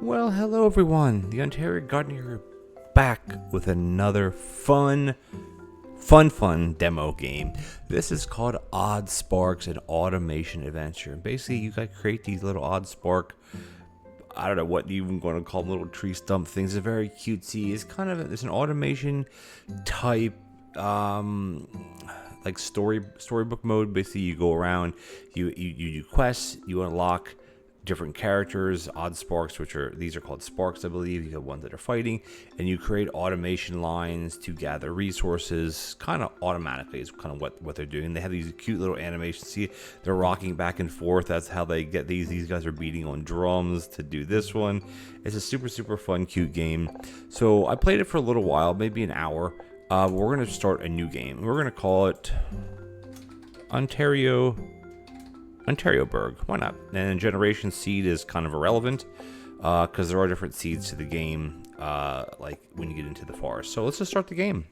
Well, hello everyone. The Ontario Gardener back with another fun demo game. This is called Oddsparks, an automation adventure. Basically, you gotta create these little Oddspark. I don't know what you even going to call them, little tree stump things. It's very cutesy. It's an automation type, like storybook mode. Basically, you go around, you do quests, you unlock different characters, Oddsparks, these are called sparks, I believe. You have ones that are fighting, and you create automation lines to gather resources, kind of automatically is kind of what they're doing. They have these cute little animations. See, they're rocking back and forth. That's how they get these. These guys are beating on drums to do this one. It's a super fun, cute game. So I played it for a little while, maybe an hour. We're gonna start a new game. We're gonna call it OntarioBurg. Why not? And generation seed is kind of irrelevant because there are different seeds to the game, like when you get into the forest. So let's just start the game.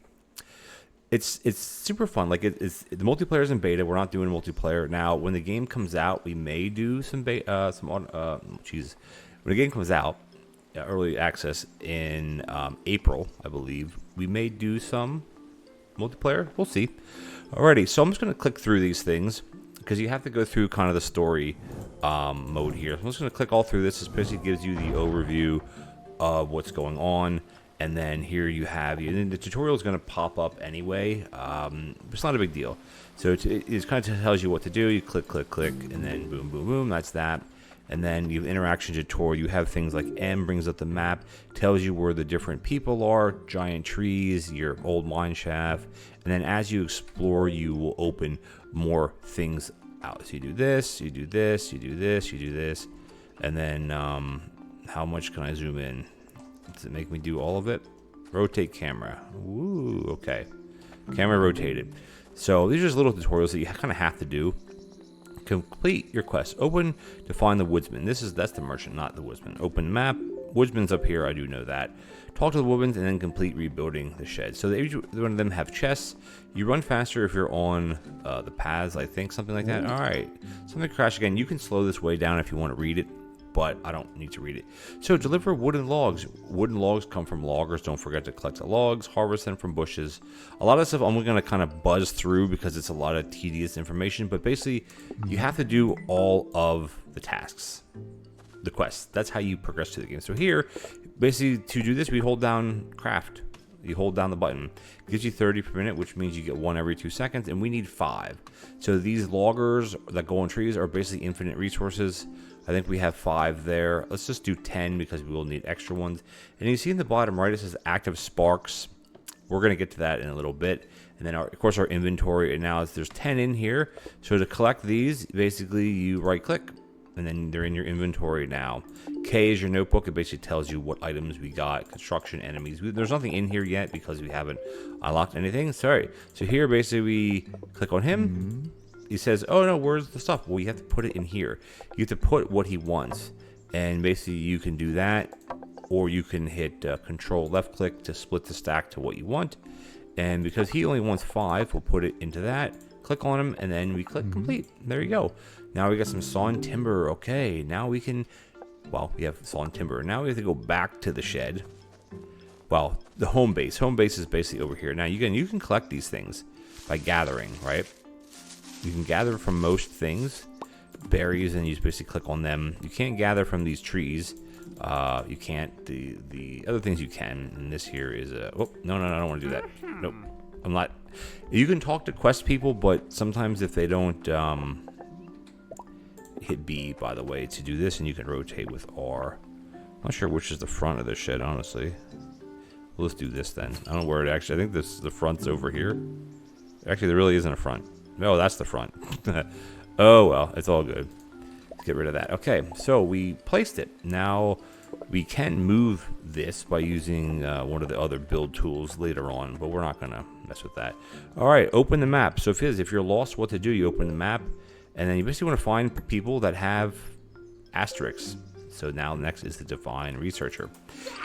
It's super fun. Like it's the multiplayer is in beta. We're not doing multiplayer now. When the game comes out, we may do some when the game comes out, early access in April, I believe, we may do some multiplayer. We'll see. Alrighty, so I'm just gonna click through these things, because you have to go through kind of the story mode here. I'm just going to click all through this. This basically gives you the overview of what's going on. And then here you have, the tutorial is going to pop up anyway. It's not a big deal. So it kind of tells you what to do. You click, and then boom, boom, boom. That's that. And then you have interaction tutorial. You have things like M brings up the map, tells you where the different people are, giant trees, your old mine shaft. And then as you explore, you will open more things out. So you do this, you do this, you do this, you do this. And then how much can I zoom in? Does it make me do all of it? Rotate camera. Ooh, okay. Camera rotated. So these are just little tutorials that you kind of have to do. Complete your quest. Open to find the woodsman. That's the merchant, not the woodsman. Open map. Woodsman's up here. I do know that. Talk to the woodmans and then complete rebuilding the shed. So each one of them have chests. You run faster if you're on the paths, I think, something like that. All right. Something crashed again. You can slow this way down if you want to read it, but I don't need to read it. So deliver wooden logs. Wooden logs come from loggers. Don't forget to collect the logs. Harvest them from bushes. A lot of stuff I'm going to kind of buzz through because it's a lot of tedious information. But basically, you have to do all of the tasks, the quests. That's how you progress to the game. So here, basically, to do this, we hold down craft. You hold down the button. It gives you 30 per minute, which means you get one every 2 seconds, and we need 5. So these loggers that go on trees are basically infinite resources. I think we have 5 there. Let's just do 10 because we will need extra ones. And you see in the bottom right, it says active sparks. We're going to get to that in a little bit. And then, of course, our inventory. And now there's 10 in here. So to collect these, basically, you right-click, and then they're in your inventory now. K is your notebook. It basically tells you what items we got, construction, enemies. There's nothing in here yet because we haven't unlocked anything. Sorry. So here, basically, we click on him. He says, oh, no, where's the stuff? Well, you have to put it in here. You have to put what he wants. And basically, you can do that, or you can hit Control left click to split the stack to what you want. And because he only wants 5, we'll put it into that. Click on him, and then we click complete. There you go. Now we got some sawn timber. Okay, now we can, well, we have sawn timber. Now we have to go back to the shed. Well, the home base. Home base is basically over here. Now you can collect these things by gathering, right? You can gather from most things, berries, and you just basically click on them. You can't gather from these trees. You can't. The other things you can. And this here is a. Oh no, I don't want to do that. Nope, I'm not. You can talk to quest people, but sometimes if they don't hit B, by the way, to do this, and you can rotate with R. I'm not sure which is the front of the shed, honestly. Well, let's do this then. I don't know where it actually. I think the front's over here. Actually, there really isn't a front. No, that's the front. Oh well, it's all good. Let's get rid of that. Okay, so we placed it. Now we can move this by using one of the other build tools later on, but we're not gonna mess with that. All right, open the map. So if you're lost what to do, you open the map, and then you basically want to find people that have asterisks. So now next is the define researcher,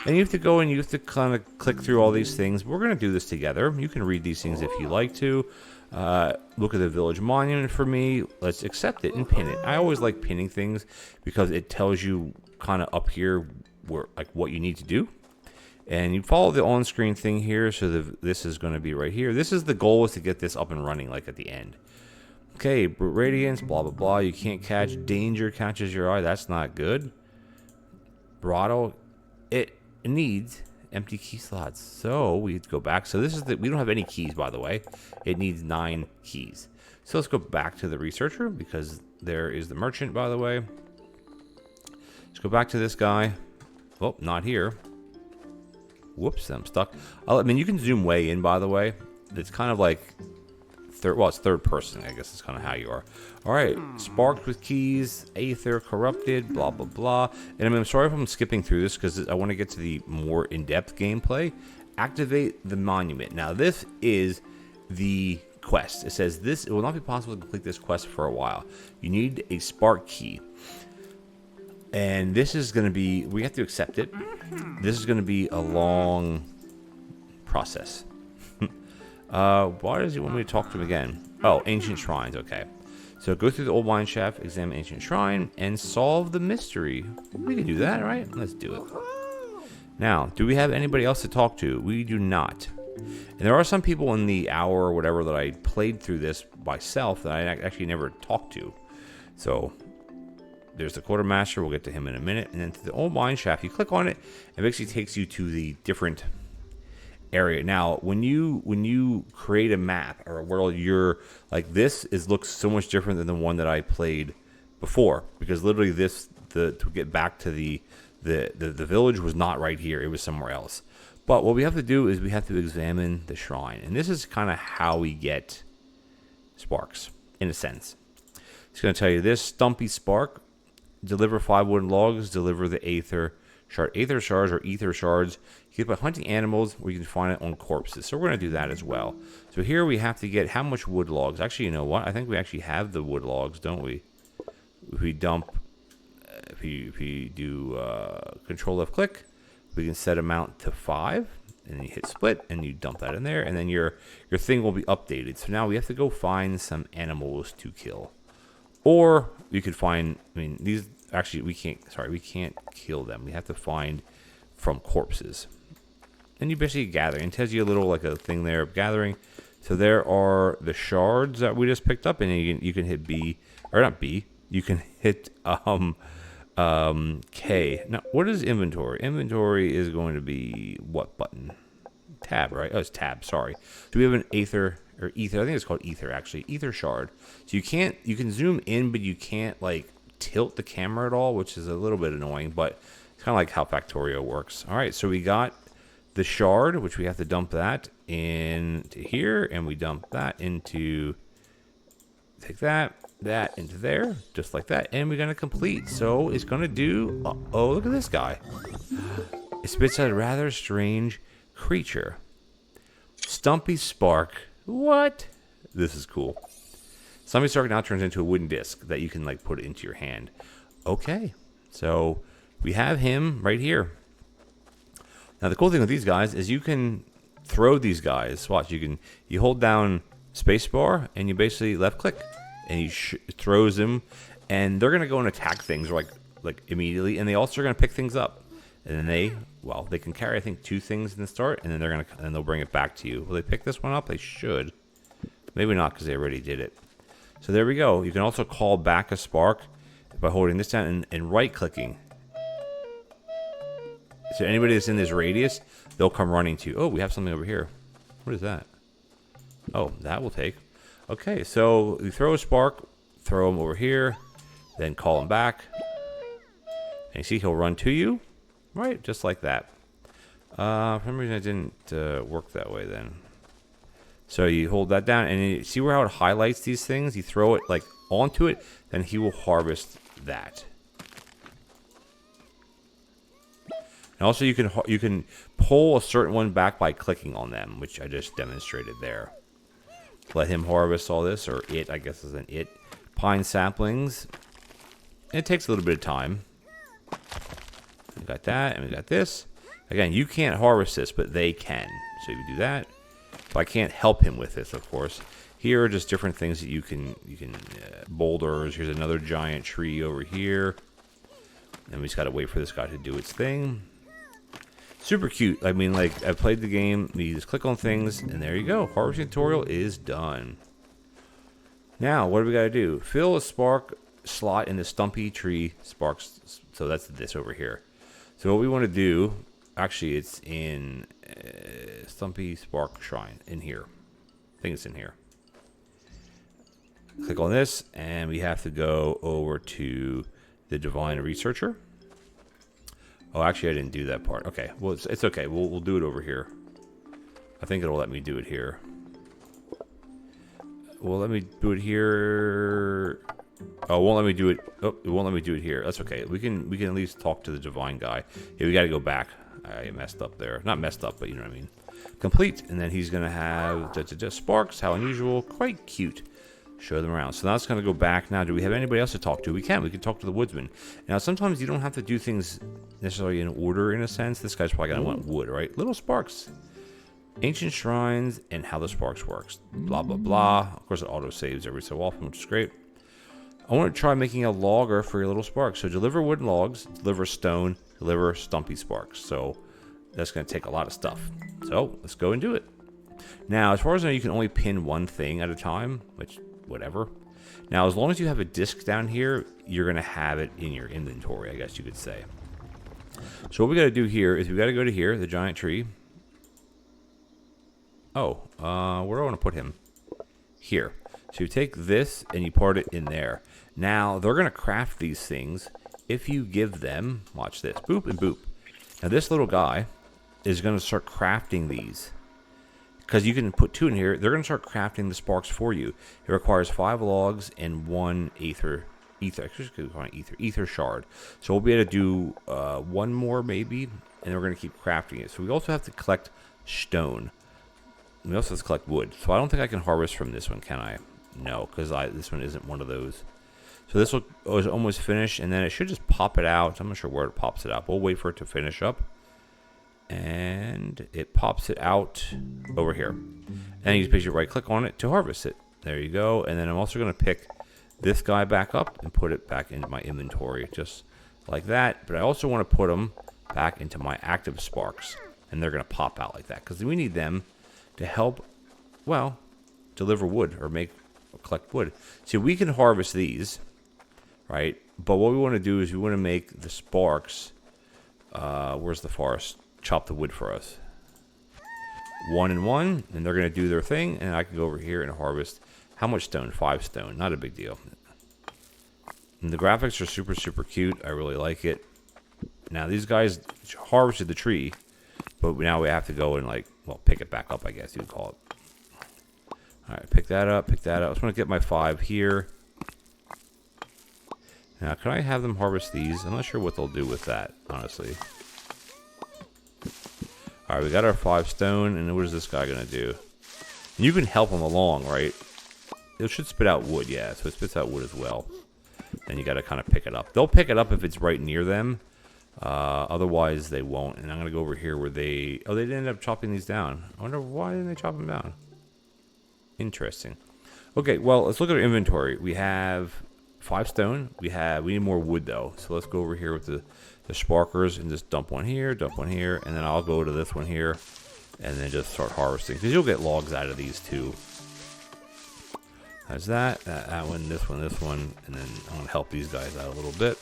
and you have to go and you have to kind of click through all these things. We're gonna do this together. You can read these things if you like to. Look at the village monument for me. Let's accept it and pin it. I always like pinning things because it tells you kind of up here what you need to do. And you follow the on-screen thing here. So this is going to be right here. This is the goal, is to get this up and running like at the end. Okay, brute radiance, blah blah blah. You can't catch. Danger catches your eye. That's not good. Bravado, it needs empty key slots. So we go back. So this is we don't have any keys, by the way. It needs 9 keys. So let's go back to the researcher, because there is the merchant, by the way. Let's go back to this guy. Oh, not here. Whoops, I'm stuck. I mean, you can zoom way in, by the way. It's kind of like it's third person. I guess it's kind of how you are. All right, sparks with keys, aether corrupted, blah blah blah. And I mean, I'm sorry if I'm skipping through this, because I want to get to the more in-depth gameplay. Activate the monument. Now, this is the quest. It says it will not be possible to complete this quest for a while. You need a spark key. And this is going to be, we have to accept it. This is going to be a long process. Why does he want me to talk to him again? Oh, ancient shrines. Okay. So go through the old mine shaft, examine ancient shrine, and solve the mystery. We can do that, right? Let's do it. Now, do we have anybody else to talk to? We do not. And there are some people in the hour or whatever that I played through this myself that I actually never talked to. So there's the quartermaster. We'll get to him in a minute. And then to the old mine shaft, you click on it, it basically takes you to the different area. Now, when you create a map or a world, you're like, looks so much different than the one that I played before, because literally to get back to the village was not right here. It was somewhere else. But what we have to do is we have to examine the shrine, and this is kind of how we get sparks, in a sense. It's going to tell you this: Stumpy Spark, deliver 5 wooden logs, deliver the aether shard. Aether shards or ether shards you get by hunting animals, where you can find it on corpses. So we're going to do that as well. So here we have to get how much wood logs. Actually, you know what? I think we actually have the wood logs, don't we? If we dump, if you do control left click, we can set amount to 5, and then you hit split, and you dump that in there, and then your thing will be updated. So now we have to go find some animals to kill, or we could find. I mean, these actually we can't kill them. We have to find from corpses, and you basically gather. And it tells you a little like a thing there of gathering. So there are the shards that we just picked up, and you can hit B, or not B. You can hit K. Now, what is inventory? Inventory is going to be what button? Tab, right? Oh, it's tab. Sorry. So we have an aether or ether. I think it's called ether, actually. Ether shard. So you can zoom in, but you can't like tilt the camera at all, which is a little bit annoying, but it's kind of like how Factorio works. All right. So we got the shard, which we have to dump that into here, and we dump that into, take that into there, just like that, and we're gonna complete. So it's gonna do, oh, look at this guy. It spits out a rather strange creature. Stumpy Spark. What? This is cool. Stumpy Spark now turns into a wooden disc that you can like put into your hand. Okay, so we have him right here. Now the cool thing with these guys is you can throw these guys. Watch, you hold down spacebar and you basically left click, and he throws them, and they're gonna go and attack things like immediately, and they also are gonna pick things up, and then they can carry I think 2 things in the start, and then they'll bring it back to you. Will they pick this one up? They should. Maybe not, because they already did it. So there we go. You can also call back a spark by holding this down and right clicking. So anybody that's in this radius, they'll come running to you. Oh, we have something over here. What is that? Oh, that will take. Okay, so you throw a spark, throw him over here, then call him back. And you see he'll run to you, right? Just like that. For some reason it didn't work that way then. So you hold that down, and you see how it highlights these things? You throw it like onto it, then he will harvest that. And also you can pull a certain one back by clicking on them, which I just demonstrated there. Let him harvest all this, or it, I guess is an it. Pine saplings. It takes a little bit of time. We got that, and we got this. Again, you can't harvest this, but they can. So you do that. So I can't help him with this, of course. Here are just different things that you can boulders. Here's another giant tree over here. And we just got to wait for this guy to do its thing. Super cute. I mean, like, I played the game. You just click on things, and there you go. Harvesting tutorial is done. Now, what do we got to do? Fill a spark slot in the stumpy tree sparks. So that's this over here. So what we want to do, actually, it's in stumpy spark shrine in here. I think it's in here. Click on this, and we have to go over to the Divine Researcher. Oh, actually, I didn't do that part. Okay, well, it's okay. We'll do it over here. I think it'll let me do it here. Well, let me do it here. Oh, it won't let me do it. Oh, it won't let me do it here. That's okay. We can at least talk to the Divine guy. Yeah, we got to go back. I messed up there. Not messed up, but you know what I mean. Complete, and then he's gonna have sparks. How unusual. Quite cute. Show them around. So now it's going to go back. Now, do we have anybody else to talk to? We can talk to the woodsman. Now, sometimes you don't have to do things necessarily in order, in a sense. This guy's probably going to want wood, right? Little sparks. Ancient shrines and how the sparks works. Blah, blah, blah. Of course, it auto-saves every so often, which is great. I want to try making a logger for your little sparks. So deliver wooden logs, deliver stone, deliver stumpy sparks. So that's going to take a lot of stuff. So let's go and do it. Now, as far as I know, you can only pin one thing at a time, which... whatever. Now, as long as you have a disc down here, you're going to have it in your inventory, I guess you could say. So what we got to do here is we got to go to here, the giant tree. Oh, where do I want to put him? Here. So you take this and you part it in there. Now, they're going to craft these things if you give them, watch this, boop and boop. Now, this little guy is going to start crafting these. Because you can put 2 in here, they're going to start crafting the sparks for you. It requires 5 logs and 1 ether shard. So we'll be able to do 1 more maybe, and we're going to keep crafting it. So we also have to collect stone. We also have to collect wood. So I don't think I can harvest from this one, can I? No, because this one isn't one of those. So this is almost finished, and then it should just pop it out. I'm not sure where it pops it out. We'll wait for it to finish up. And it pops it out over here. And you just basically right click on it to harvest it. There you go. And then I'm also going to pick this guy back up and put it back into my inventory just like that. But I also want to put them back into my active sparks. And they're going to pop out like that because we need them to help, well, deliver wood or collect wood. See, we can harvest these, right? But what we want to do is we want to make the sparks. Where's the forest? Chop the wood for us. 1 and 1, and they're going to do their thing, and I can go over here and harvest how much stone? 5 stone. Not a big deal. And the graphics are super, super cute. I really like it. Now, these guys harvested the tree, but now we have to go and, like, well, pick it back up, I guess you'd call it. All right, pick that up, pick that up. I just want to get my 5 here. Now, can I have them harvest these? I'm not sure what they'll do with that, honestly. All right, we got our 5 stone, and what is this guy going to do? And you can help him along, right? It should spit out wood, yeah, so it spits out wood as well. Then you got to kind of pick it up. They'll pick it up if it's right near them. Otherwise, they won't. And I'm going to go over here where they... Oh, they didn't end up chopping these down. I wonder why didn't they chop them down? Interesting. Okay, well, let's look at our inventory. We have 5 stone. We need more wood, though. So let's go over here with the sparkers and just dump one here, and then I'll go to this one here and then just start harvesting because you'll get logs out of these too. There's that one, this one, and then I'm going to help these guys out a little bit.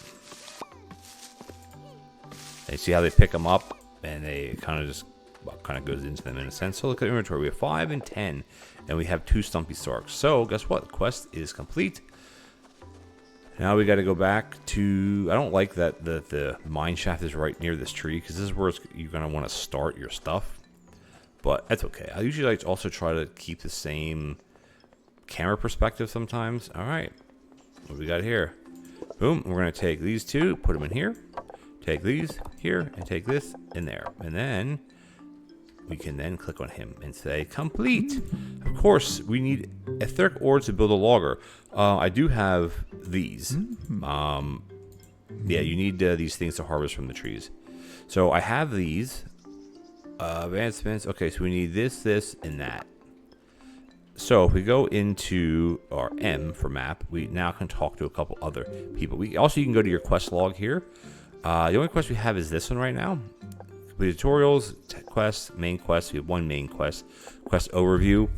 And you see how they pick them up and they kind of just, well, kind of goes into them in a sense. So look at the inventory. We have 5 and 10 and we have 2 stumpy sparks. So guess what? The quest is complete. Now we got to go back to... I don't like that the mine shaft is right near this tree because this is where you're going to want to start your stuff. But that's okay. I usually like to also try to keep the same camera perspective sometimes. All right. What do we got here? Boom. We're going to take these 2, put them in here. Take these here and take this in there. And then we can then click on him and say complete. Of course, we need etheric ore to build a logger. I do have these. Yeah, you need these things to harvest from the trees. So I have these advancements. Okay, so we need this, and that. So if we go into our M for map, we now can talk to a couple other people. You can go to your quest log here. The only quest we have is this one right now. Complete tutorials, quests, main quest. We have one main quest. Quest overview.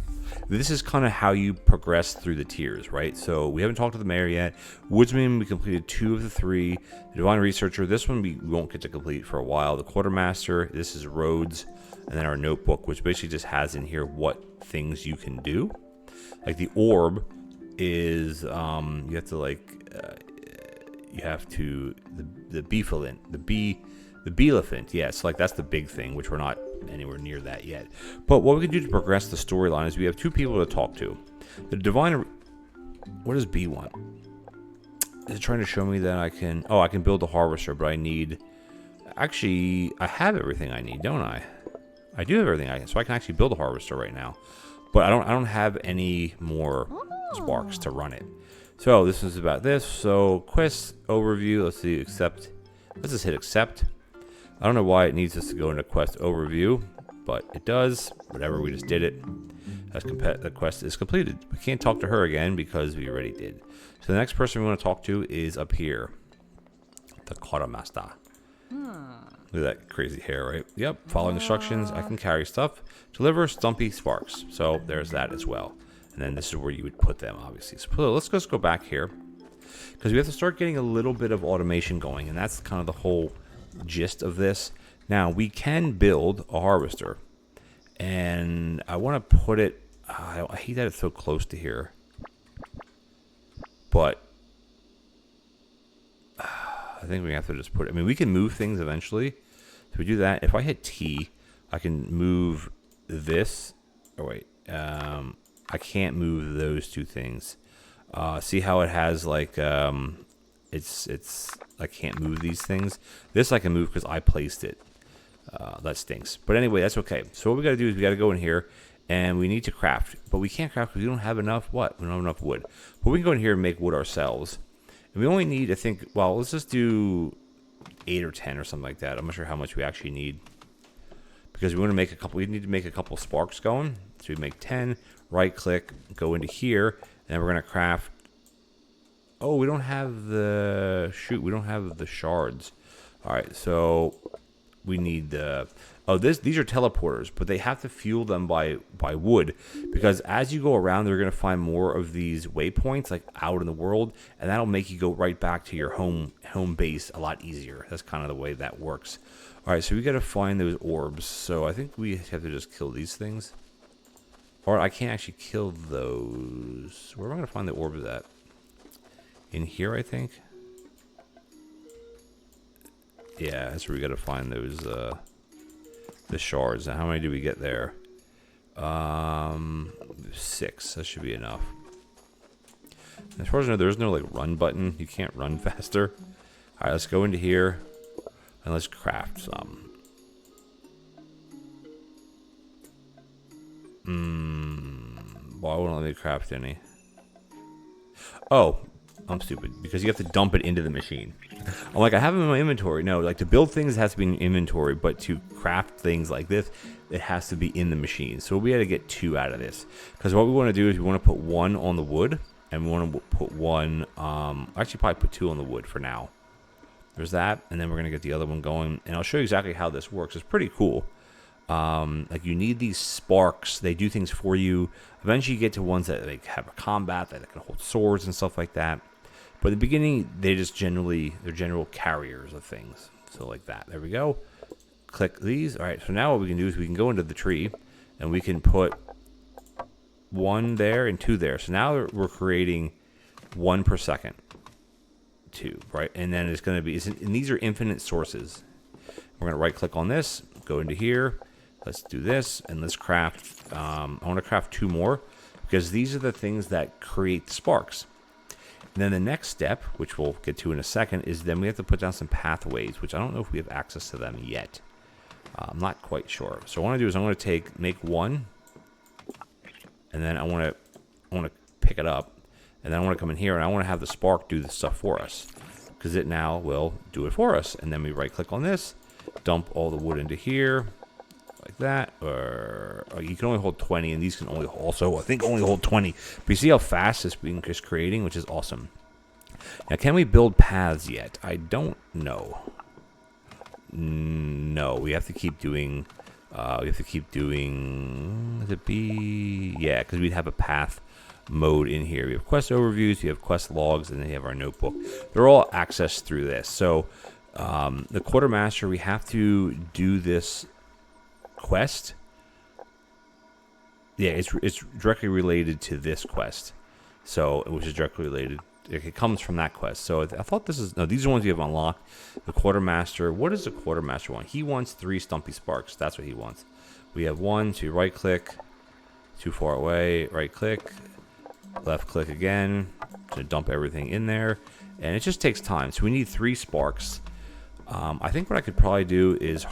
This is kind of how you progress through the tiers, right? So we haven't talked to the mayor yet. Woodsman, we completed 2 of the 3. The Divine Researcher, this one we won't get to complete for a while. The Quartermaster, this is roads. And then our notebook, which basically just has in here what things you can do. Like the orb is, you have to like, the beefalent, the beelephant, yes, like that's the big thing, which we're not anywhere near that yet. But what we can do to progress the storyline is we have 2 people to talk to. The divine, what does B want? Is it trying to show me that I can, oh, I can build a harvester, but I need, actually, I have everything I need, don't I? I do have everything I can, so I can actually build a harvester right now. But I don't have any more sparks to run it. So this is about this. So quest overview, let's see, accept. Let's just hit accept. I don't know why it needs us to go into quest overview, but it does. Whatever, we just did it. The quest is completed. We can't talk to her again because we already did. So the next person we want to talk to is up here. The Quartermaster. Look at that crazy hair, right? Yep, following instructions. I can carry stuff. Deliver Stumpy Sparks. So there's that as well. And then this is where you would put them, obviously. So let's just go back here. Because we have to start getting a little bit of automation going. And that's kind of the whole gist of this. Now, we can build a harvester. And I want to put it... I hate that it's so close to here. But... I think we have to just put it... I mean, we can move things eventually. So we do that. If I hit T, I can move this. Oh, wait. I can't move those 2 things. See how it has, like... it's... I can't move these things. This I can move because I placed it. That stinks. But anyway, that's okay. So what we got to do is we got to go in here. And we need to craft. But we can't craft because we don't have enough... What? We don't have enough wood. But we can go in here and make wood ourselves. And we only need, I think, well, let's just do 8 or 10 or something like that. I'm not sure how much we actually need. Because we want to make a couple, we need to make a couple sparks going. So we make 10, right click, go into here, and then we're going to craft. Oh, we don't have the, shoot, we don't have the shards. All right, so we need the, these are teleporters, but they have to fuel them by wood, because as you go around, they're going to find more of these waypoints like out in the world, and that'll make you go right back to your home base a lot easier. That's kind of the way that works. All right, so we got to find those orbs. So I think we have to just kill these things, or I can't actually kill those. Where am I going to find the orbs at? In here, I think. Yeah, that's where we got to find those. The shards. Now, how many do we get there? 6. That should be enough. As far as I know, there's no like run button. You can't run faster. All right, let's go into here and let's craft some. Why won't it let me craft any? Oh, I'm stupid because you have to dump it into the machine. I'm like, I have them in my inventory. No, like to build things it has to be in inventory, but to craft things like this, it has to be in the machine. So we had to get 2 out of this, because what we want to do is we want to put 1 on the wood, and we want to put 1. Actually, probably put 2 on the wood for now. There's that, and then we're gonna get the other one going, and I'll show you exactly how this works. It's pretty cool. Like you need these sparks. They do things for you. Eventually, you get to ones that like have a combat that can hold swords and stuff like that. But in the beginning, they're general carriers of things. So like that. There we go. Click these. All right. So now what we can do is we can go into the tree, and we can put 1 there and 2 there. So now we're creating 1 per second. 2, right? And then it's going to be, and these are infinite sources. We're going to right click on this, go into here. Let's do this, and let's craft. I want to craft 2 more, because these are the things that create sparks. And then the next step, which we'll get to in a second, is then we have to put down some pathways, which I don't know if we have access to them yet. I'm not quite sure. So what I want to do is I'm going to make 1, and then I want to pick it up, and then I want to come in here, and I want to have the spark do the stuff for us, because it now will do it for us. And then we right click on this, dump all the wood into here, like that. Or you can only hold 20, and these can only also, I think, only hold 20. But you see how fast this thing is creating, which is awesome. Now, can we build paths yet? I don't know. No, we have to keep doing. Is it B? Yeah, because we'd have a path mode in here. We have quest overviews, we have quest logs, and then we have our notebook. They're all accessed through this. So the quartermaster, we have to do this quest. Yeah, it's directly related to this quest. So, which is directly related. It comes from that quest. So I thought these are the ones you have unlocked. The quartermaster. What does the quartermaster want? He wants 3 Stumpy Sparks. That's what he wants. We have 1, so you right click. Too far away. Right click. Left click again to dump everything in there. And it just takes time. So we need 3 sparks. I think what I could probably do is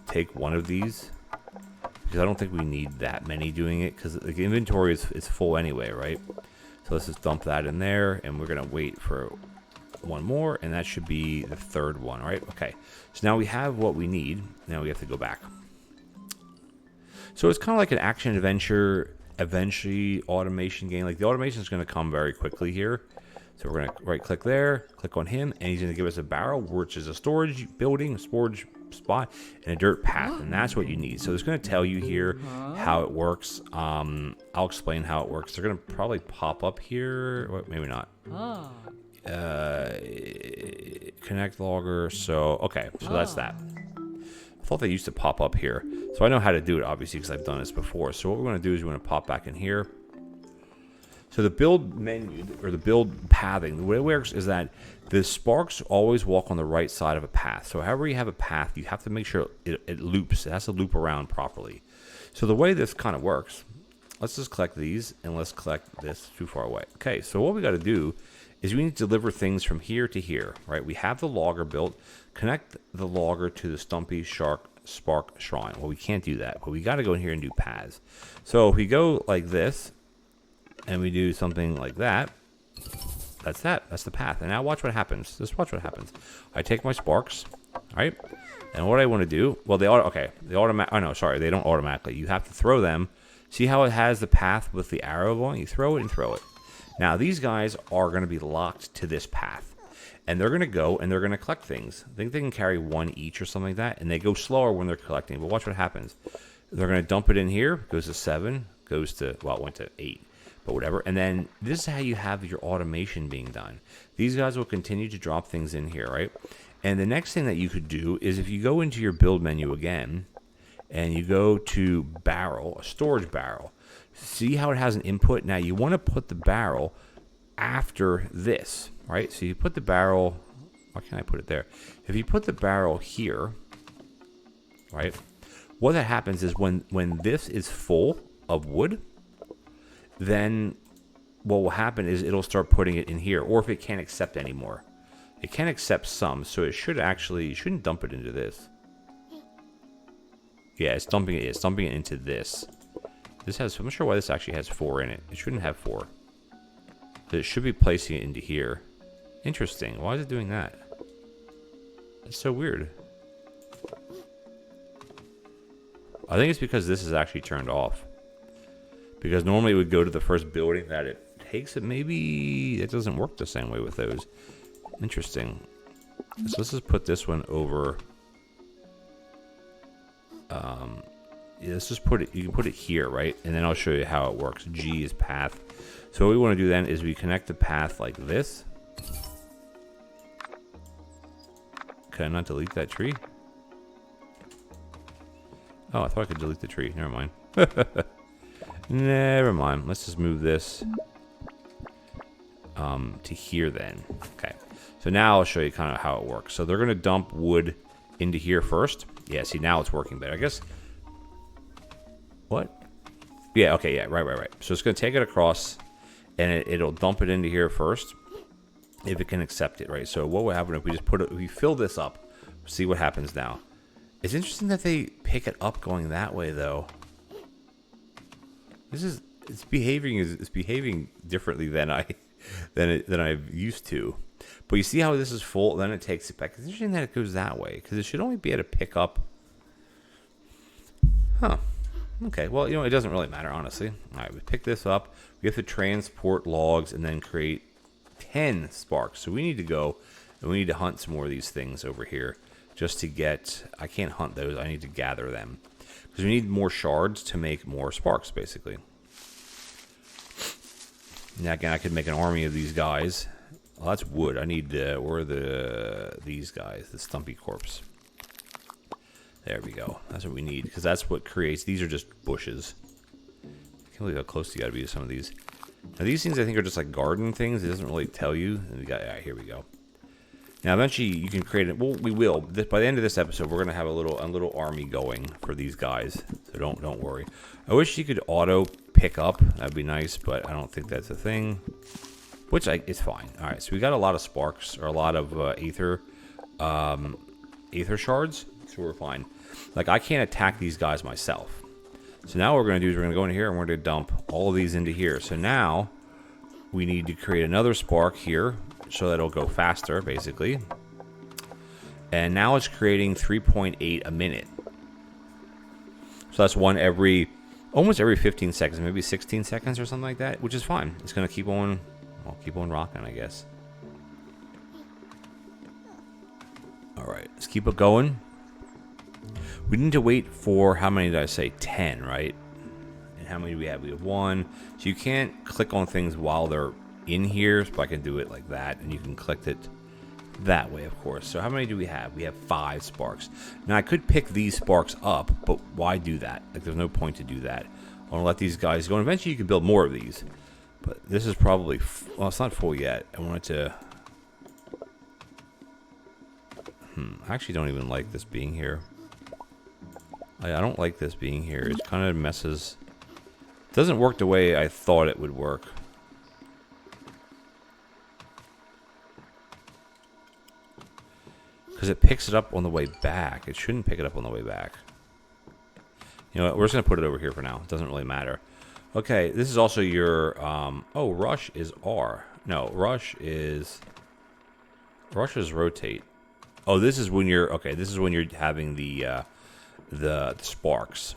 take 1 of these. Because I don't think we need that many doing it. Because the inventory is full anyway, right? So let's just dump that in there, and we're going to wait for 1 more, and that should be the 3rd one, right? Okay, so now we have what we need. Now we have to go back. So it's kind of like an action-adventure, eventually automation game. Like the automation is going to come very quickly here. So we're going to right-click there, click on him, and he's going to give us a barrel, which is a storage building, a storage spot, and a dirt path, and that's what you need. So it's going to tell you here how it works. I'll explain how it works. They're going to probably pop up here. Well, maybe not. Connect logger. So, okay, so that's that. I thought they used to pop up here. So I know how to do it, obviously, because I've done this before. So what we're going to do is we're going to pop back in here. So the build menu, or the build pathing, the way it works is that the sparks always walk on the right side of a path. So however you have a path, you have to make sure it loops. It has to loop around properly. So the way this kind of works, let's just collect these, and let's collect this too far away. Okay, so what we got to do is we need to deliver things from here to here, right? We have the logger built. Connect the logger to the Stumpy Spark Shrine. Well, we can't do that, but we got to go in here and do paths. So if we go like this, and we do something like that, that's the path. And now watch what happens. Just watch what happens. I take my sparks, right? And what I want to do, well, they don't automatically. You have to throw them. See how it has the path with the arrow going? You throw it and throw it. Now these guys are going to be locked to this path, and they're going to go and they're going to collect things. I think they can carry 1 each or something like that, and they go slower when they're collecting. But watch what happens. They're going to dump it in here. Goes to 7. Goes to, well, it went to 8. But whatever. And then this is how you have your automation being done. These guys will continue to drop things in here, right? And the next thing that you could do is if you go into your build menu again, and you go to barrel, a storage barrel, see how it has an input? Now you want to put the barrel after this, right? So you put the barrel, why can't I put it there? If you put the barrel here, right? What that happens is when this is full of wood, then what will happen is it'll start putting it in here, or if it can't accept anymore. It can accept some, so it should actually, you shouldn't dump it into this. Yeah, it's dumping it into this. This has, I'm not sure why this actually has 4 in it. It shouldn't have 4. So it should be placing it into here. Interesting. Why is it doing that? It's so weird. I think it's because this is actually turned off. Because normally it would go to the first building that it takes it. Maybe it doesn't work the same way with those. Interesting. So let's just put this one over. Yeah, let's just put it. You can put it here, right? And then I'll show you how it works. G is path. So what we want to do then is we connect the path like this. Can I not delete that tree? Oh, I thought I could delete the tree. Never mind. Never mind. Let's just move this to here then. Okay. So now I'll show you kind of how it works. So they're going to dump wood into here first. Yeah, see, now it's working better. I guess. What? Yeah, okay, yeah, right. So it's going to take it across, and it'll dump it into here first, if it can accept it, right? So what would happen if we just if we fill this up, see what happens now. It's interesting that they pick it up going that way, though. It's behaving differently than I'm used to. But you see how this is full, then it takes it back. It's interesting that it goes that way, because it should only be able to pick up. Huh. Okay, well, it doesn't really matter, honestly. All right, we pick this up. We have to transport logs and then create 10 sparks. So we need to go and we need to hunt some more of these things over here. just to get... I can't hunt those. I need to gather them. Because we need more shards to make more sparks, basically. Now, again, I could make an army of these guys. Well, that's wood. I need... where are these guys? The Stumpy Corpse. There we go. That's what we need. Because that's what creates... These are just bushes. I can't believe how close you got to be to some of these. Now, these things, I think, are just like garden things. It doesn't really tell you. And we got... All right, here we go. Now, eventually, you can create it. Well, we will. By the end of this episode, we're going to have a little army going for these guys. So don't worry. I wish you could auto pick up. That'd be nice, but I don't think that's a thing. Which it's fine. All right, so we got a lot of sparks or a lot of aether shards. So we're fine. Like, I can't attack these guys myself. So now what we're going to do is we're going to go in here and we're going to dump all of these into here. So now we need to create another spark here, so that it'll go faster, basically. And now it's creating 3.8 a minute. So that's one almost every 15 seconds, maybe 16 seconds or something like that, which is fine. It's going to keep on, well, keep on rocking, I guess. All right, let's keep it going. We need to wait for, how many did I say? 10, right? And how many do we have? We have 1. So you can't click on things while they're in here, so I can do it like that, and you can click it that way, of course. So how many do we have? We have 5 sparks. Now I could pick these sparks up, but why do that? Like, there's no point to do that. I want to let these guys go, and eventually you can build more of these. But this is probably, well, it's not full yet. I want it to, I actually don't even like this being here. I don't like this being here. It kind of messes, it doesn't work the way I thought it would work. Because it picks it up on the way back. It shouldn't pick it up on the way back. You know what? We're just going to put it over here for now. It doesn't really matter. Okay, this is also your... oh, rush is R. No, rush is rotate. Oh, this is when you're... Okay, this is when you're having the sparks.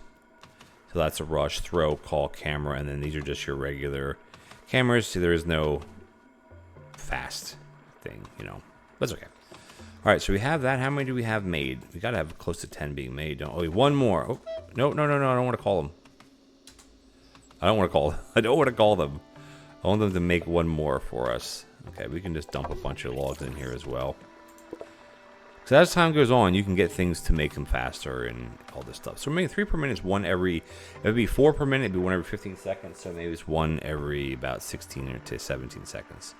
So that's a rush, throw, call, camera, and then these are just your regular cameras. So there is no fast thing, you know. That's okay. All right, so we have that. How many do we have made? We got to have close to 10 being made. Don't we? One more. Oh, no. I don't want to call them. I don't want to call them. I want them to make one more for us. Okay, we can just dump a bunch of logs in here as well. So as time goes on, you can get things to make them faster and all this stuff. So maybe 3 per minute is one every... It would be 4 per minute. It would be 1 every 15 seconds. So maybe it's 1 every about 16 to 17 seconds.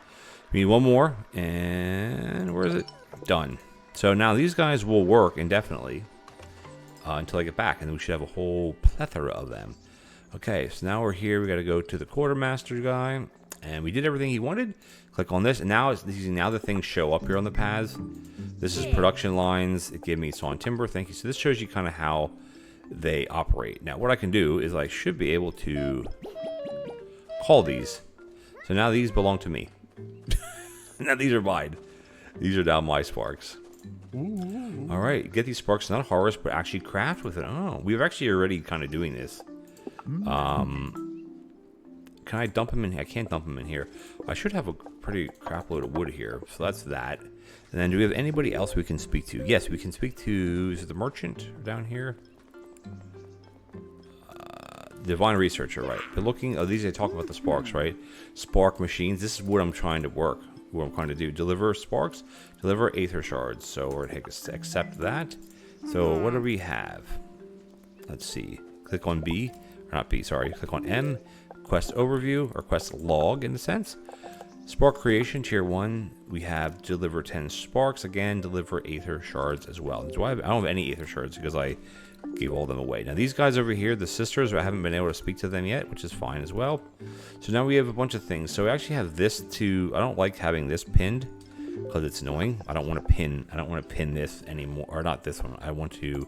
We need one more. And where is it? Done. So now these guys will work indefinitely until I get back, and then we should have a whole plethora of them. Okay, so now we're here. We got to go to the quartermaster guy, and we did everything he wanted. Click on this, and now the things show up here on the paths. This is production lines. It gave me sawn timber. Thank you. So this shows you kind of how they operate. Now what I can do is I should be able to call these. So now these belong to me. Now these are mine. These are now my sparks. Ooh. All right, get these sparks, not harvest, but actually craft with it. Oh, we've actually already kind of doing this. Can I dump them in here? I can't dump them in here. I should have a pretty crap load of wood here, so that's that. And then do we have anybody else we can speak to? Yes, we can speak to, is it the merchant down here? Divine researcher, right? But looking, these I talk about the sparks, right? Spark machines. This is what I'm trying to work. What I'm trying to do. Deliver sparks. Deliver aether shards. So we're going to accept that. So what do we have? Let's see. Click on B. Or not B, sorry. Click on M. Quest overview or quest log in a sense. Spark creation tier 1. We have deliver 10 sparks. Again, deliver aether shards as well. So I don't have any aether shards because I gave all them away. Now these guys over here, the sisters, I haven't been able to speak to them yet, which is fine as well. So now we have a bunch of things. So we actually have this to, I don't like having this pinned because it's annoying. I don't want to pin this anymore, or not this one. I want to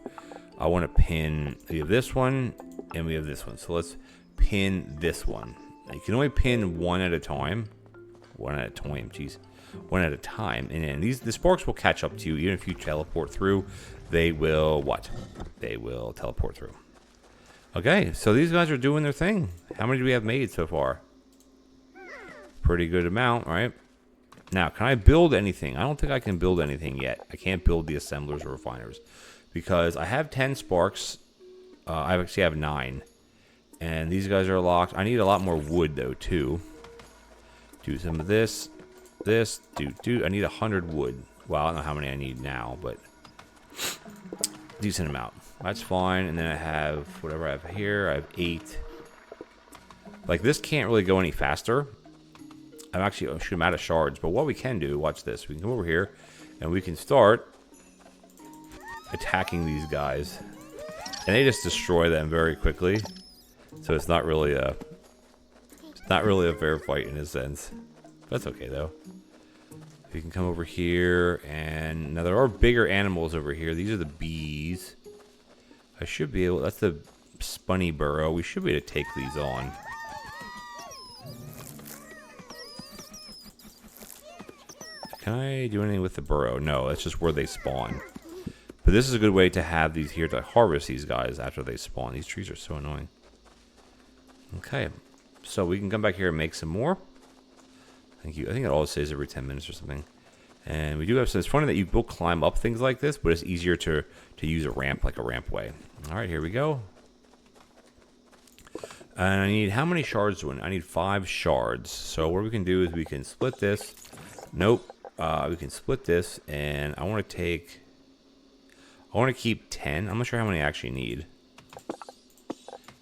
pin, we have this one and we have this one. So let's pin this one. Now you can only pin one at a time. One at a time, and then the sparks will catch up to you. Even if you teleport through, they will what? They will teleport through. Okay, so these guys are doing their thing. How many do we have made so far? Pretty good amount, right? Now, can I build anything? I don't think I can build anything yet. I can't build the assemblers or refiners because I have 10 sparks. I actually have 9. And these guys are locked. I need a lot more wood, though, too. Do some of this. I need 100 wood. Well, I don't know how many I need now, but decent amount. That's fine. And then I have whatever I have here. I have 8. Like, this can't really go any faster. I'm out of shards. But what we can do, watch this. We can come over here, and we can start attacking these guys. And they just destroy them very quickly. So it's not really a fair fight in a sense. That's okay, though. We can come over here, and now there are bigger animals over here. These are the bees. I should be able... That's the spunny burrow. We should be able to take these on. Can I do anything with the burrow? No, that's just where they spawn. But this is a good way to have these here to harvest these guys after they spawn. These trees are so annoying. Okay, so we can come back here and make some more. Thank you. I think it always says every 10 minutes or something. And we do have some. It's funny that you will climb up things like this, but it's easier to use a ramp, like a rampway. All right, here we go. And I need, how many shards do I need? 5 shards. So what we can do is we can split this. Nope. We can split this, and I want to keep 10. I'm not sure how many I actually need.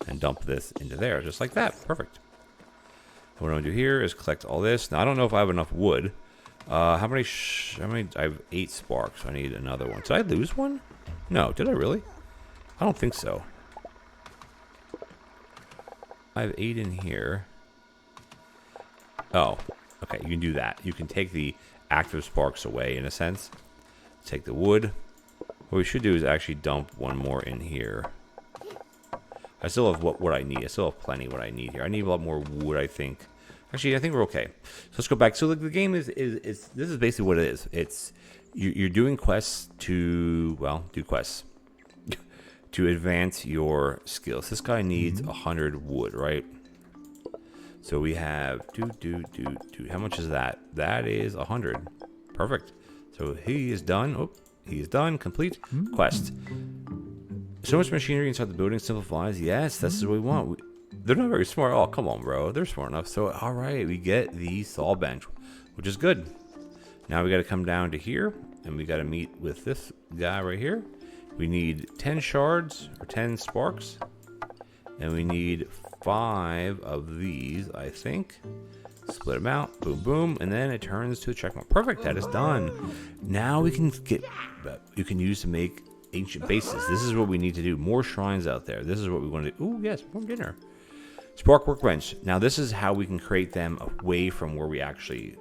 And dump this into there, just like that. Perfect. What I'm going to do here is collect all this. Now, I don't know if I have enough wood. How many? I have 8 sparks. I need another one. Did I lose one? No, did I really? I don't think so. I have 8 in here. Oh, okay. You can do that. You can take the active sparks away, in a sense. Take the wood. What we should do is actually dump one more in here. I still have what I need. I still have plenty what I need here. I need a lot more wood, I think. Actually, I think we're okay. So let's go back. So the game is this is basically what it is. It's you're doing quests to, well, do quests to advance your skills. This guy needs 100 wood, right? So we have how much is that? That is 100. Perfect. So he is done. Oh, he is done. Complete quest. So much machinery inside the building simplifies. Yes, this is what we want. They're not very smart. Oh, come on, bro. They're smart enough. So, all right, we get the saw bench, which is good. Now we got to come down to here, and we got to meet with this guy right here. We need 10 shards, or 10 sparks, and we need 5 of these, I think. Split them out. Boom, boom, and then it turns to a checkmark. Perfect. That is done. Now we can get... You can use to make ancient bases. This is what we need to do. More shrines out there. This is what we want to do. Ooh, yes, more dinner. Spark workbench. Now this is how we can create them away from where we actually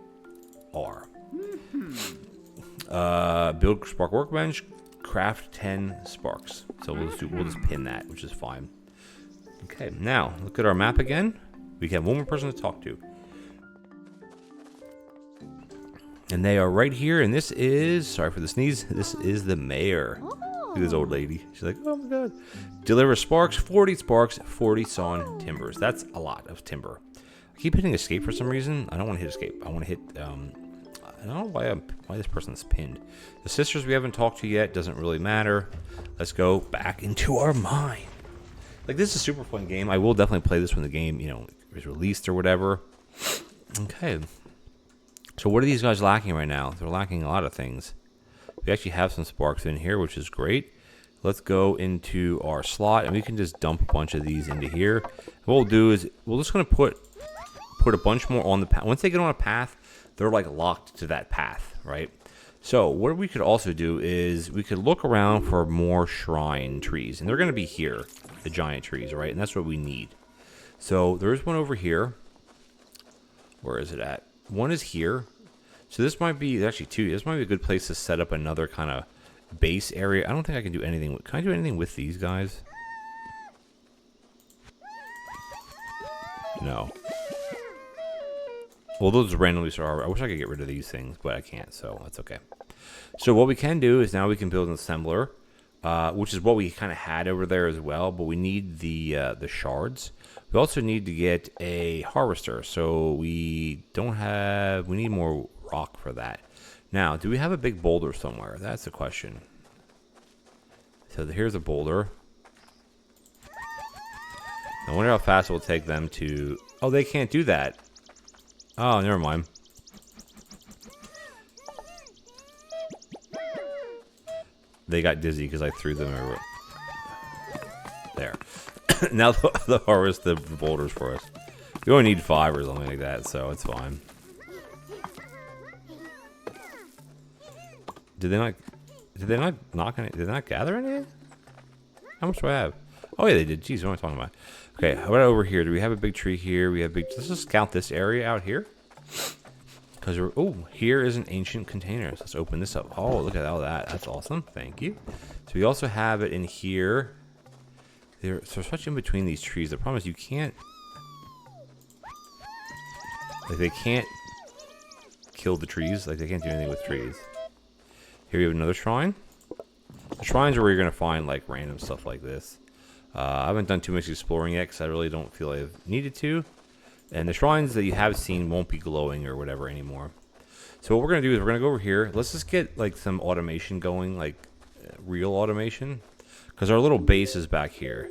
are. Build spark workbench. Craft 10 sparks. So we'll just pin that, which is fine. Okay, now look at our map again. We have one more person to talk to. And they are right here, and this is, sorry for the sneeze, this is the mayor. Look at this old lady. She's like, oh my god. Deliver sparks, 40 sparks, 40 sawn timbers. That's a lot of timber. I keep hitting escape for some reason. I don't want to hit escape. I want to hit, I don't know why this person's pinned. The sisters we haven't talked to yet, doesn't really matter. Let's go back into our mine. Like, this is a super fun game. I will definitely play this when the game, is released or whatever. Okay. So what are these guys lacking right now? They're lacking a lot of things. We actually have some sparks in here, which is great. Let's go into our slot, and we can just dump a bunch of these into here. What we'll do is we're just going to put a bunch more on the path. Once they get on a path, they're like locked to that path, right? So what we could also do is we could look around for more shrine trees, and they're going to be here, the giant trees, right? And that's what we need. So there's one over here. Where is it at? One is here. So this might be, actually 2. This might be a good place to set up another kind of base area. I don't think I can do anything with, can I do anything with these guys? No. Well, those randomly are. I wish I could get rid of these things, but I can't, so that's okay. So what we can do is now we can build an assembler, which is what we kind of had over there as well, but we need the shards. We also need to get a harvester, so we need more rock for that. Now, do we have a big boulder somewhere? That's the question. So here's a boulder. I wonder how fast it will take them to... Oh, they can't do that. Oh, never mind. They got dizzy because I threw them over. There. Now they'll harvest the boulders for us. We only need 5 or something like that, so it's fine. Did they not knock any? Did they not gather any? How much do I have? Oh yeah, they did. Jeez, what am I talking about? Okay, how about over here? Do we have a big tree here? We have big. Let's just scout this area out here. Because we're. Oh, here is an ancient container. So let's open this up. Oh, look at all that. That's awesome. Thank you. So we also have it in here. There's such in between these trees. The problem is you can't. Like they can't kill the trees. Like they can't do anything with trees. Here we have another shrine. The shrines are where you're going to find like random stuff like this. I haven't done too much exploring yet because I really don't feel I've needed to. And the shrines that you have seen won't be glowing or whatever anymore. So what we're going to do is we're going to go over here. Let's just get like some automation going, like real automation. Because our little base is back here.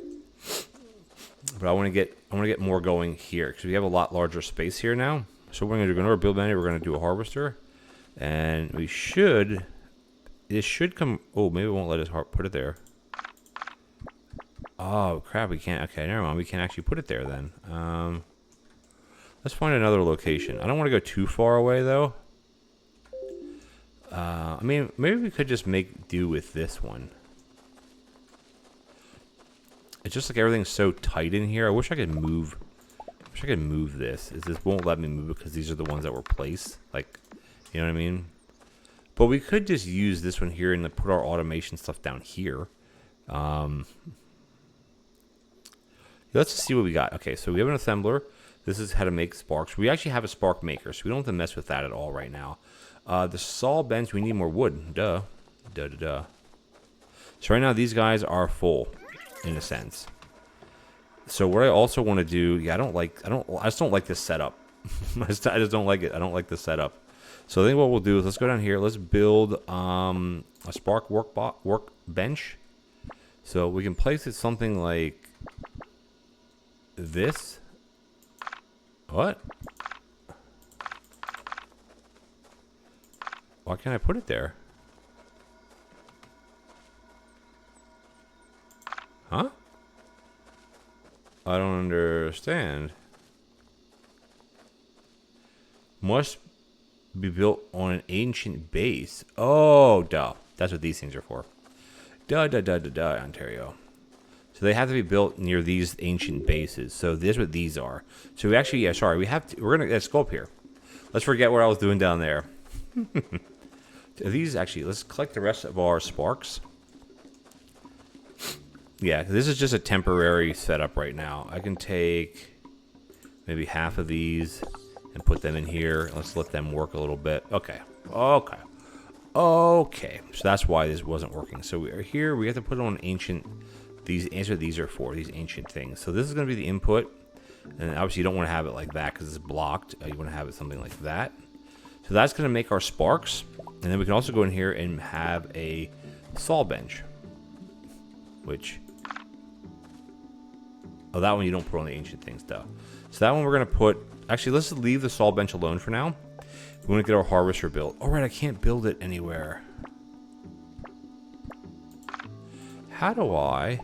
But I want to get more going here because we have a lot larger space here now. So we're going to do our build menu. We're going to do a harvester. And we should... This should come... Oh, maybe it won't let us put it there. Oh, crap. We can't... Okay, never mind. We can't actually put it there then. Let's find another location. I don't want to go too far away, though. I mean, maybe we could just make do with this one. It's just like everything's so tight in here. I wish I could move... I wish I could move this. This won't let me move it because these are the ones that were placed. Like, you know what I mean? But we could just use this one here and put our automation stuff down here. Let's just see what we got. Okay, so we have an assembler. This is how to make sparks. We actually have a spark maker, so we don't have to mess with that at all right now. The saw bench, we need more wood. Duh. Duh, duh, duh. So right now, these guys are full, in a sense. So what I also want to do, yeah, I just don't like this setup. I just don't like it. I don't like the setup. So I think what we'll do is let's go down here. Let's build a spark workbench. So we can place it something like this. What? Why can't I put it there? Huh? I don't understand. Must be built on an ancient base. Oh, duh. That's what these things are for. Duh, duh, duh, duh, duh, Ontario. So they have to be built near these ancient bases. So this is what these are. So we actually, yeah, sorry, we have to, we're going to, let's go up here. Let's forget what I was doing down there. These actually, let's collect the rest of our sparks. Yeah, this is just a temporary setup right now. I can take maybe half of these and put them in here. Let's let them work a little bit. Okay. Okay. Okay. So that's why this wasn't working. So we are here. We have to put on ancient. These are for these ancient things. So this is going to be the input. And obviously you don't want to have it like that because it's blocked. You want to have it something like that. So that's going to make our sparks. And then we can also go in here and have a saw bench. Which... Oh, that one you don't put on the ancient things, though. So that one we're going to put... Actually, let's leave the saw bench alone for now. We want to get our harvester built. All right, I can't build it anywhere. How do I...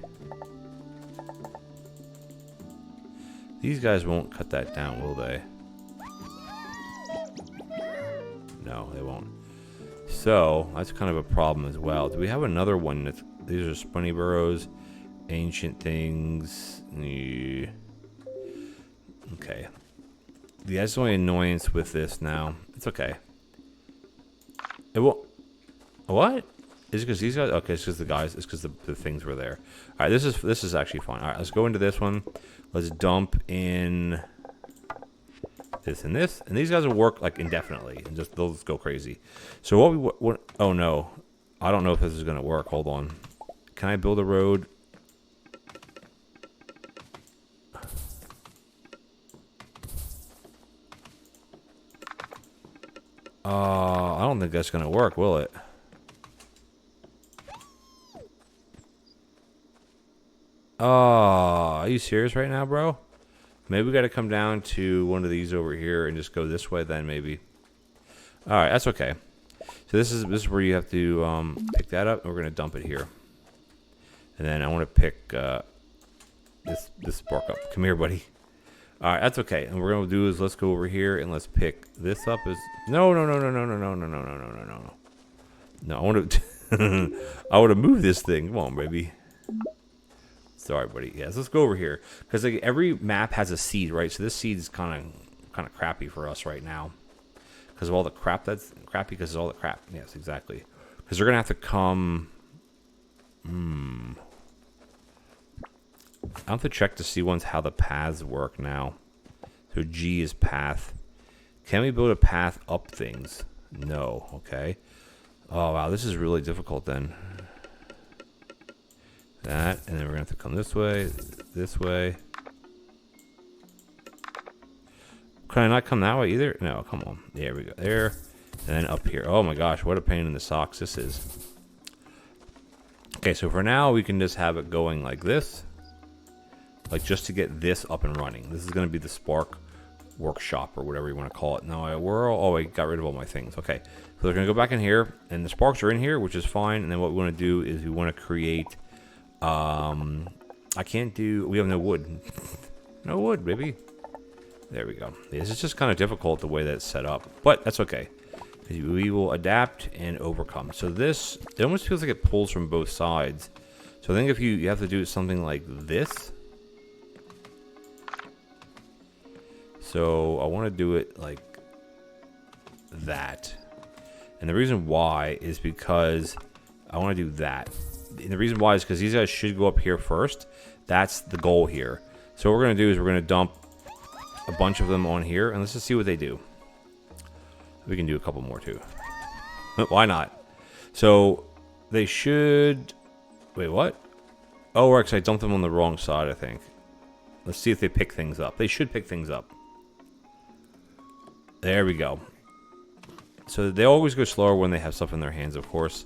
These guys won't cut that down, will they? No, they won't. So, that's kind of a problem as well. Do we have another one that's... These are spunny burrows, ancient things. Okay. That's the only annoyance with this now. It's okay. It won't... What? Is it because these guys? Okay, it's because the guys. It's because the things were there. All right, this is actually fine. All right, let's go into this one. Let's dump in this and this, and these guys will work like indefinitely, and they'll just go crazy. So what? Oh no, I don't know if this is gonna work. Hold on. Can I build a road? I don't think that's going to work, will it? Are you serious right now, bro? Maybe we got to come down to one of these over here and just go this way then, maybe. All right, that's okay. So this is where you have to pick that up, and we're going to dump it here. And then I want to pick this spark up. Come here, buddy. All right, that's okay. And what we're going to do is let's go over here and let's pick this up. No. No, I want to I want to move this thing. Come on, baby. Sorry, buddy. Yes, let's go over here because like every map has a seed, right? So this seed is kind of crappy for us right now because of all the crap that's crappy because of all the crap. Yes, exactly. Because they're gonna have to come. I have to check to see once how the paths work now. So G is path. Can we build a path up things? No. Okay. Oh wow, this is really difficult then. That, and then we're gonna have to come this way. Can I not come that way either? No, come on. There we go. There, and then up here. Oh my gosh, what a pain in the socks this is. Okay, so for now we can just have it going like this. Like just to get this up and running. This is going to be the Spark workshop or whatever you want to call it. No, I got rid of all my things. Okay, so they're going to go back in here, and the sparks are in here, which is fine. And then what we want to do is we want to create. I can't do. We have no wood. No wood, baby. There we go. This is just kind of difficult the way that's set up, but that's okay. We will adapt and overcome. So this, it almost feels like it pulls from both sides. So I think if you have to do something like this. So I want to do it like that. And the reason why is because I want to do that. And the reason why is because these guys should go up here first. That's the goal here. So what we're going to do is we're going to dump a bunch of them on here. And let's just see what they do. We can do a couple more too. Why not? So they should... Wait, what? Oh, actually I dumped them on the wrong side, I think. Let's see if they pick things up. They should pick things up. There we go. So they always go slower when they have stuff in their hands, of course.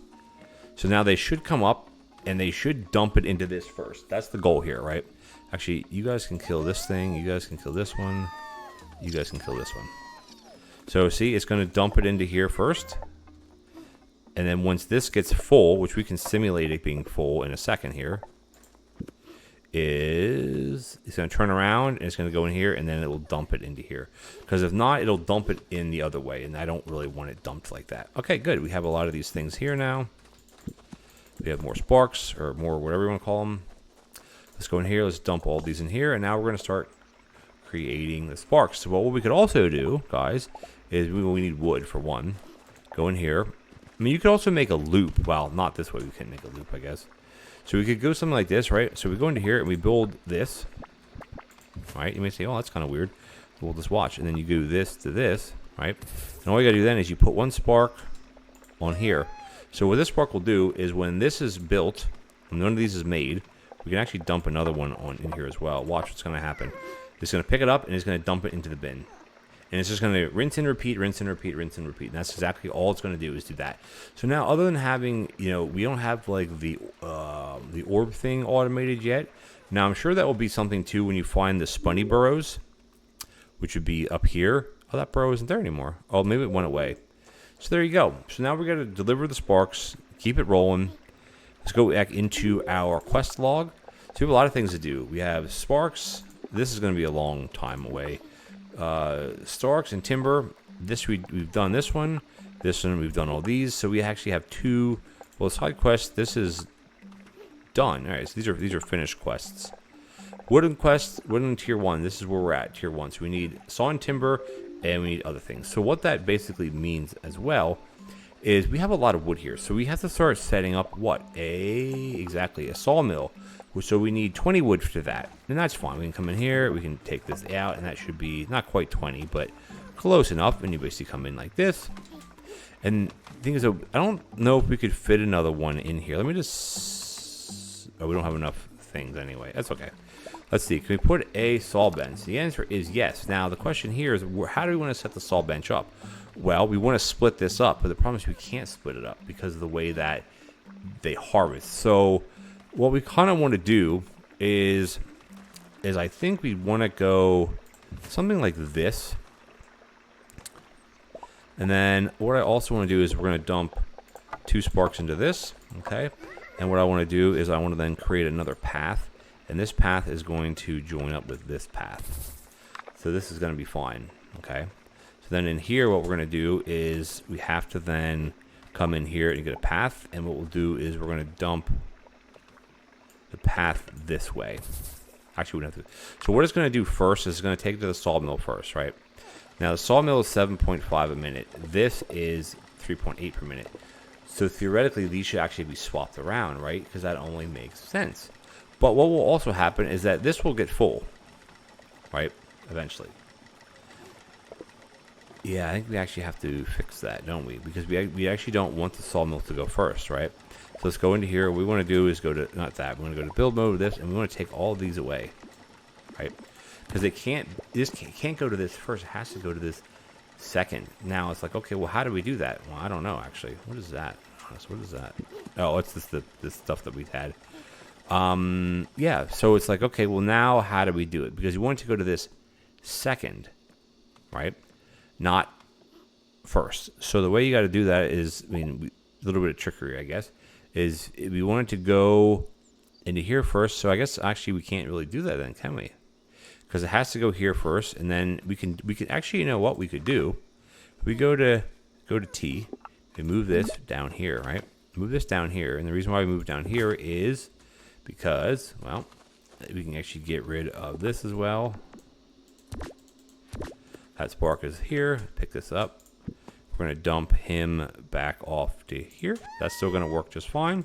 So now they should come up, and they should dump it into this first. That's the goal here, right? Actually, you guys can kill this thing. You guys can kill this one. You guys can kill this one. So see, it's going to dump it into here first. And then once this gets full, which we can simulate it being full in a second here, it's going to turn around and it's going to go in here, and then it will dump it into here. Because if not, it'll dump it in the other way, and I don't really want it dumped like that. Okay, good. We have a lot of these things here now. We have more sparks, or more whatever you want to call them. Let's go in here. Let's dump all these in here, and now we're going to start creating the sparks. So what we could also do, guys, is we need wood for one. Go in here. I mean, you could also make a loop. Well, not this way. We can't make a loop, I guess. So we could go something like this, right? So we go into here and we build this. Right? You may say, oh, that's kind of weird. We'll just watch. And then you do this to this, right? And all you got to do then is you put one spark on here. So what this spark will do is when this is built, when none of these is made, we can actually dump another one on in here as well. Watch what's going to happen. It's going to pick it up and it's going to dump it into the bin. And it's just going to rinse and repeat, rinse and repeat, rinse and repeat. And that's exactly all it's going to do is do that. So now, other than having, you know, we don't have like the orb thing automated yet. Now, I'm sure that will be something too when you find the spunny burrows, which would be up here. Oh, that burrow isn't there anymore. Oh, maybe it went away. So there you go. So now we got to deliver the sparks, keep it rolling. Let's go back into our quest log. So we have a lot of things to do. We have sparks. This is going to be a long time away. Sparks and timber. This we've done this one we've done all these, so we actually have two. Well, side quest, this is done. All right, so these are finished quests. Wooden quest, wooden tier 1. This is where we're at, tier 1. So we need saw and timber, and we need other things. So what that basically means as well is we have a lot of wood here, so we have to start setting up what exactly a sawmill. So we need 20 wood for that, and that's fine. We can come in here, we can take this out, and that should be not quite 20, but close enough. And you basically come in like this. And the thing is, I don't know if we could fit another one in here. Let me just... Oh, we don't have enough things anyway. That's okay. Let's see. Can we put a saw bench? The answer is yes. Now, the question here is, how do we want to set the saw bench up? Well, we want to split this up, but the problem is we can't split it up because of the way that they harvest. So what we kind of want to do is I think we want to go something like this. And then what I also want to do is we're going to dump 2 sparks into this, okay? And what I want to do is I want to then create another path, and this path is going to join up with this path. So this is going to be fine, okay? So then in here, what we're going to do is we have to then come in here and get a path, and what we'll do is we're going to dump the path this way. Actually, we don't have to. So what it's going to do first is it's going to take it to the sawmill first, right? Now, the sawmill is 7.5 a minute. This is 3.8 per minute. So theoretically, these should actually be swapped around, right? Because that only makes sense. But what will also happen is that this will get full, right? Eventually. Yeah, I think we actually have to fix that, don't we? Because we actually don't want the sawmill to go first, right? So let's go into here. What we want to do is go to, not that, we want to go to build mode with this, and we want to take all of these away, right? Because it can't, this can't go to this first. It has to go to this second. Now it's like, okay, well, how do we do that? Well, I don't know, actually. What is that? What is that? Oh, it's this stuff that we've had. Yeah, so it's like, okay, well, now how do we do it? Because you want it to go to this second, right? Not first. So the way you got to do that is, I mean, a little bit of trickery, I guess, is we want it to go into here first. So I guess actually we can't really do that then, can we? Because it has to go here first, and then we can actually, you know what we could do? We go to T, we move this down here, right? Move this down here, and the reason why we move down here is because, well, we can actually get rid of this as well. That spark is here. Pick this up. We're going to dump him back off to here. That's still going to work just fine.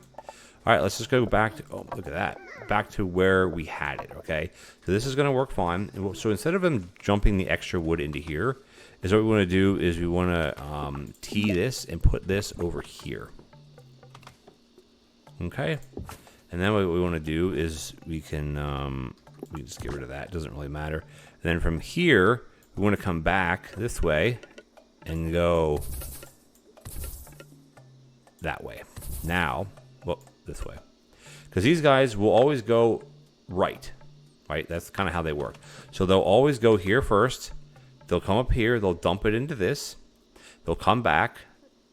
All right, let's just go back to, oh, look at that. Back to where we had it, okay? So this is going to work fine. So instead of him jumping the extra wood into here, is what we want to do is we want to tee this and put this over here. Okay? And then what we want to do is we can just get rid of that. It doesn't really matter. And then from here, we want to come back this way and go that way. Now, well, this way. Because these guys will always go right? That's kind of how they work. So they'll always go here first. They'll come up here. They'll dump it into this. They'll come back.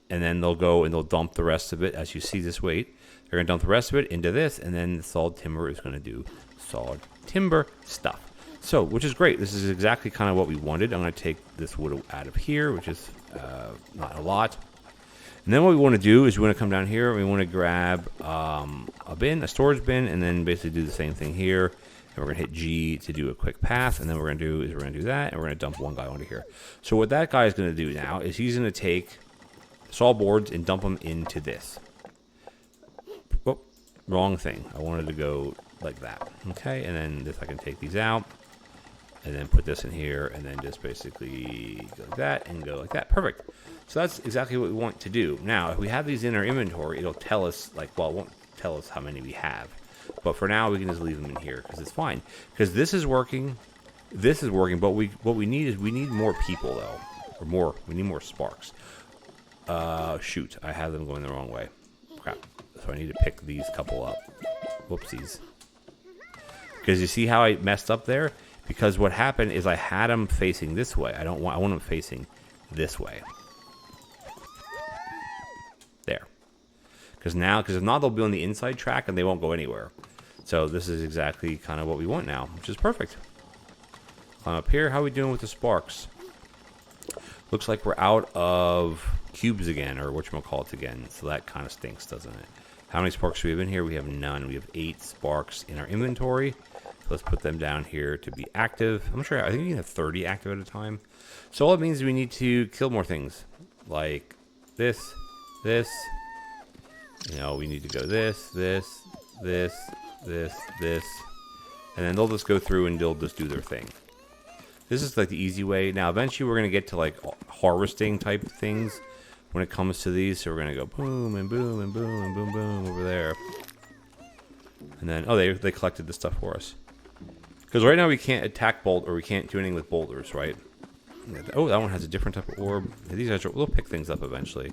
And then they'll go and they'll dump the rest of it. As you see this weight, they're going to dump the rest of it into this. And then the sawed timber is going to do sawed timber stuff. So, which is great. This is exactly kind of what we wanted. I'm going to take this wood out of here, which is not a lot. And then what we want to do is we want to come down here. We want to grab a bin, a storage bin, and then basically do the same thing here. And we're going to hit G to do a quick path. And then what we're going to do is we're going to do that, and we're going to dump one guy onto here. So what that guy is going to do now is he's going to take saw boards and dump them into this. Oh, wrong thing. I wanted to go like that. Okay, and then this I can take these out. And then put this in here, and then just basically go like that and go like that. Perfect. So that's exactly what we want to do. Now, if we have these in our inventory, it'll tell us, like, well, it won't tell us how many we have. But for now, we can just leave them in here because it's fine. Because this is working, but what we need is we need more people, though. Or more. We need more sparks. Shoot. I have them going the wrong way. Crap. So I need to pick these couple up. Whoopsies. Because you see how I messed up there? Because what happened is I had them facing this way. I want them facing this way. There. Because if not, they'll be on the inside track and they won't go anywhere. So this is exactly kind of what we want now, which is perfect. Climb up here. How are we doing with the sparks? Looks like we're out of cubes again, or whatchamacallit again. So that kind of stinks, doesn't it? How many sparks do we have in here? We have none. We have 8 sparks in our inventory. Let's put them down here to be active. I'm sure, I think you can have 30 active at a time. So all it means is we need to kill more things. Like this. You know, we need to go this. And then they'll just go through and they'll just do their thing. This is like the easy way. Now, eventually we're going to get to like harvesting type things when it comes to these. So we're going to go boom and boom and boom and boom, boom over there. And then, oh, they collected the stuff for us. Because right now we can't attack bolt, or we can't do anything with boulders, right? Oh, that one has a different type of orb. These guys we'll pick things up eventually.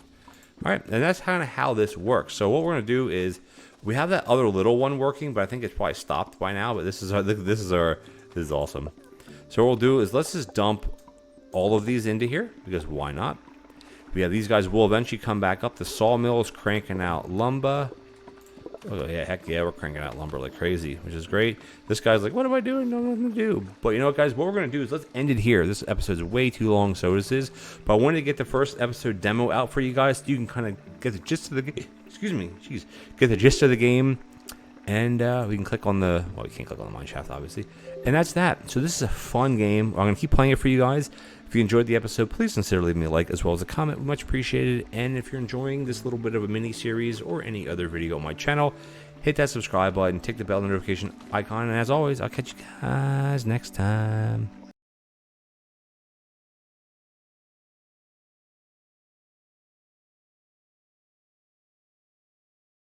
All right, and that's kind of how this works. So what we're gonna do is we have that other little one working, but I think it's probably stopped by now. But this is awesome. So what we'll do is let's just dump all of these into here because why not? These guys will eventually come back up. The sawmill is cranking out lumber. Oh yeah, heck yeah, we're cranking out lumber like crazy, which is great. This guy's like, what am I doing? No, nothing to do. But you know what, guys? What we're going to do is let's end it here. This episode's way too long, so this is. But I wanted to get the first episode demo out for you guys so you can kind of get the gist of the game. Excuse me. Jeez. Get the gist of the game. And we can click on the... Well, we can't click on the mine shaft, obviously. And that's that. So this is a fun game. I'm going to keep playing it for you guys. If you enjoyed the episode, please consider leaving me a like as well as a comment. Much appreciated. And if you're enjoying this little bit of a mini-series or any other video on my channel, hit that subscribe button, tick the bell notification icon. And as always, I'll catch you guys next time.